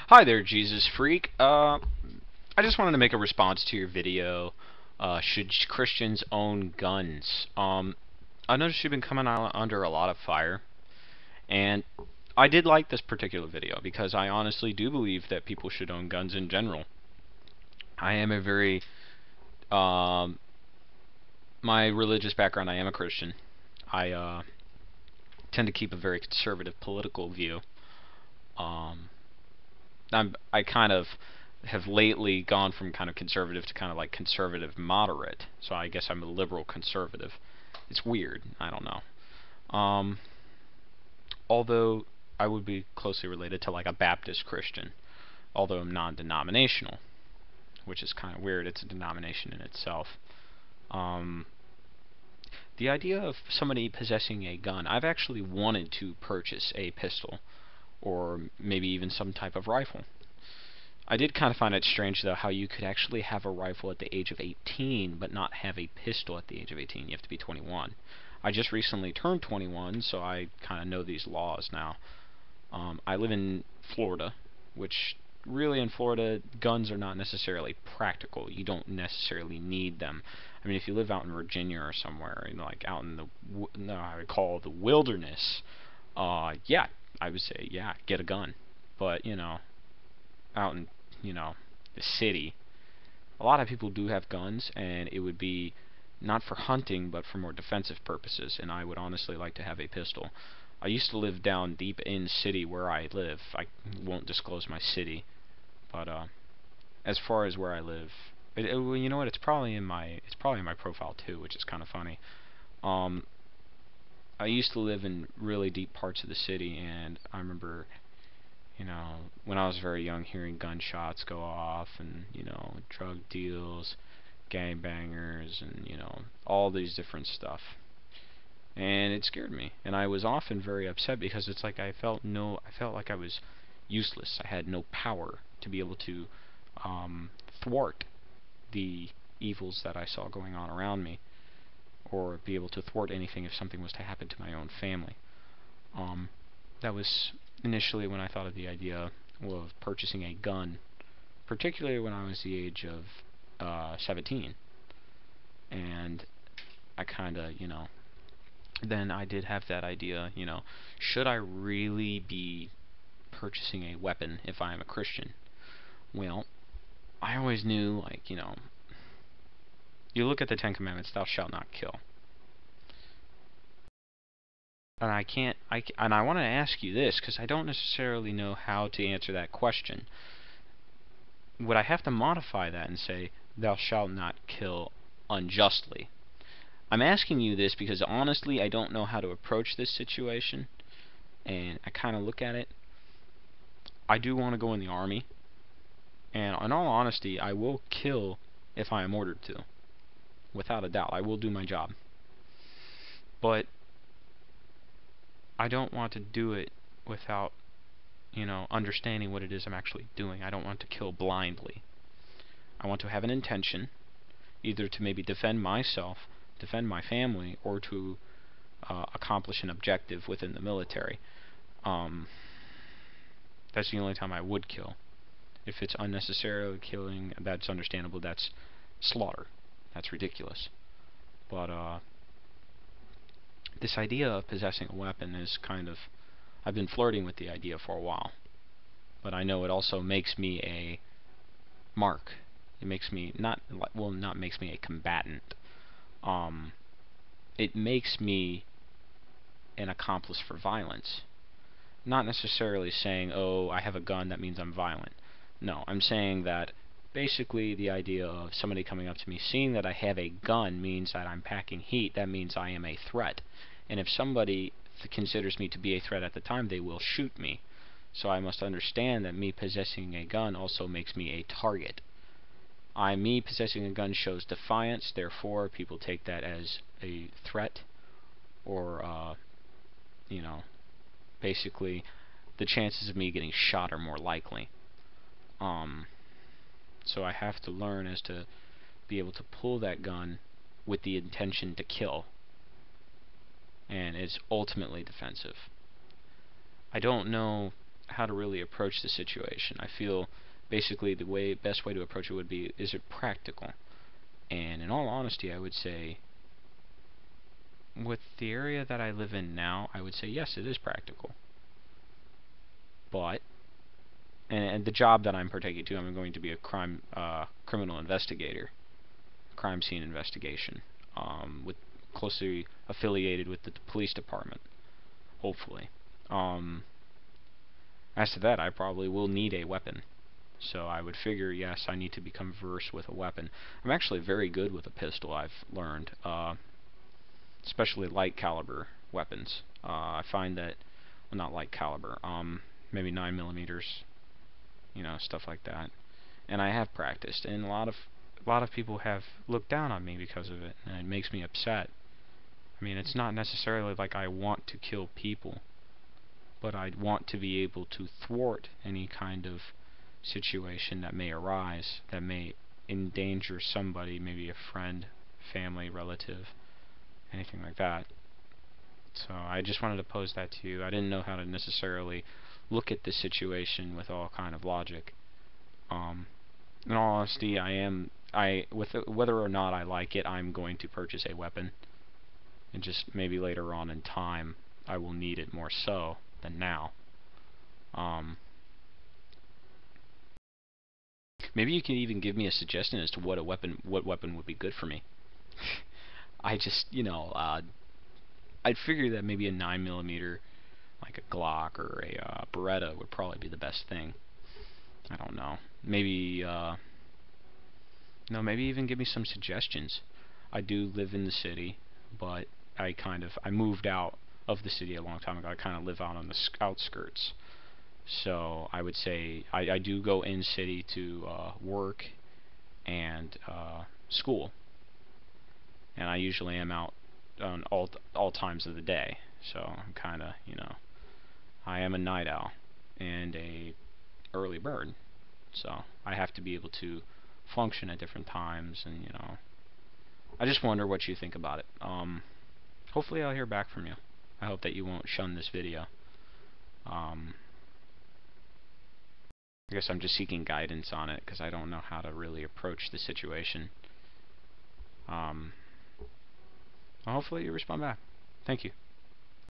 Hi there, Jesus Freak. I just wanted to make a response to your video. Should Christians own guns? I noticed you've been coming out under a lot of fire, and I did like this particular video because I honestly do believe that people should own guns in general. I am a very, um, my religious background, I am a Christian. I tend to keep a very conservative political view. Um, I kind of have lately gone from kind of conservative to kind of like conservative moderate. So I guess I'm a liberal conservative. It's weird. I don't know. Although I would be closely related to like a Baptist Christian, although I'm non-denominational, which is kind of weird. It's a denomination in itself. Um, the idea of somebody possessing a gun, I've actually wanted to purchase a pistol or maybe even some type of rifle. I did kind of find it strange, though, how you could actually have a rifle at the age of 18, but not have a pistol at the age of 18. You have to be 21. I just recently turned 21, so I kind of know these laws now. I live in Florida, which really in Florida, guns are not necessarily practical. You don't necessarily need them. I mean, if you live out in Virginia or somewhere, you know, like out in the, no, I would call the wilderness, yeah, I would say, yeah, get a gun. But, you know, out in, you know, the city, a lot of people do have guns, and it would be not for hunting, but for more defensive purposes, and I would honestly like to have a pistol. I used to live down deep in city where I live. I won't disclose my city, but as far as where I live, well, you know what? It's probably in my profile too, which is kind of funny. Um, I used to live in really deep parts of the city, and I remember, you know, when I was very young, hearing gunshots go off, and, you know, drug deals, gangbangers, and, you know, all these different stuff. And it scared me, and I was often very upset because it's like I felt like I was useless. I had no power to be able to thwart the evils that I saw going on around me, or be able to thwart anything if something was to happen to my own family. That was initially when I thought of the idea of purchasing a gun, particularly when I was the age of 17. And I kind of, you know, then I did have that idea, you know, should I really be purchasing a weapon if I am a Christian? Well, I always knew, like, you know, you look at the Ten Commandments, thou shalt not kill. And I want to ask you this, because I don't necessarily know how to answer that question. Would I have to modify that and say, thou shalt not kill unjustly? I'm asking you this because honestly I don't know how to approach this situation, and I kind of look at it. I do want to go in the army, and in all honesty I will kill if I am ordered to. Without a doubt, I will do my job. But I don't want to do it without, you know, understanding what it is I'm actually doing. I don't want to kill blindly. I want to have an intention, either to maybe defend myself, defend my family, or to accomplish an objective within the military. That's the only time I would kill. If it's unnecessarily killing, that's understandable. That's slaughter. That's ridiculous. But this idea of possessing a weapon is kind of, I've been flirting with the idea for a while. But I know it also makes me a mark. It makes me not makes me a combatant. It makes me an accomplice for violence. Not necessarily saying, oh, I have a gun, that means I'm violent. No, I'm saying that basically the idea of somebody coming up to me, seeing that I have a gun, means that I'm packing heat. That means I am a threat. And if somebody considers me to be a threat at the time, they will shoot me. So I must understand that me possessing a gun also makes me a target. Me possessing a gun shows defiance, therefore people take that as a threat, or, you know, basically the chances of me getting shot are more likely. So I have to learn as to be able to pull that gun with the intention to kill, and it's ultimately defensive. I don't know how to really approach the situation. I feel basically the best way to approach it would be, is it practical? And in all honesty, I would say, with the area that I live in now, I would say yes, it is practical. But, and the job that I'm partaking to, I'm going to be a criminal investigator, crime scene investigation, with closely affiliated with the police department, hopefully. As to that, I probably will need a weapon. So I would figure, yes, I need to become versed with a weapon. I'm actually very good with a pistol, I've learned, especially light caliber weapons. I find that, well, not light caliber, maybe 9mm, you know, stuff like that. And I have practiced, and a lot of people have looked down on me because of it, and it makes me upset. I mean, it's not necessarily like I want to kill people, but I'd want to be able to thwart any kind of situation that may arise that may endanger somebody, maybe a friend, family, relative, anything like that. So I just wanted to pose that to you. I didn't know how to necessarily look at the situation with all kind of logic. In all honesty, whether or not I like it, I'm going to purchase a weapon, and just maybe later on in time I will need it more so than now. Maybe you can even give me a suggestion as to what weapon would be good for me. I just, you know, I'd figure that maybe a 9mm, like a Glock or a Beretta, would probably be the best thing. I don't know. Maybe, no, maybe even give me some suggestions. I do live in the city, but I moved out of the city a long time ago. I kind of live out on the outskirts. So I would say I do go in city to work and school, and I usually am out on all times of the day. So I'm kind of, you know, I am a night owl and a early bird, so I have to be able to function at different times. And you know, I just wonder what you think about it. Hopefully I'll hear back from you. I hope that you won't shun this video. I guess I'm just seeking guidance on it because I don't know how to really approach the situation. Hopefully you respond back. Thank you.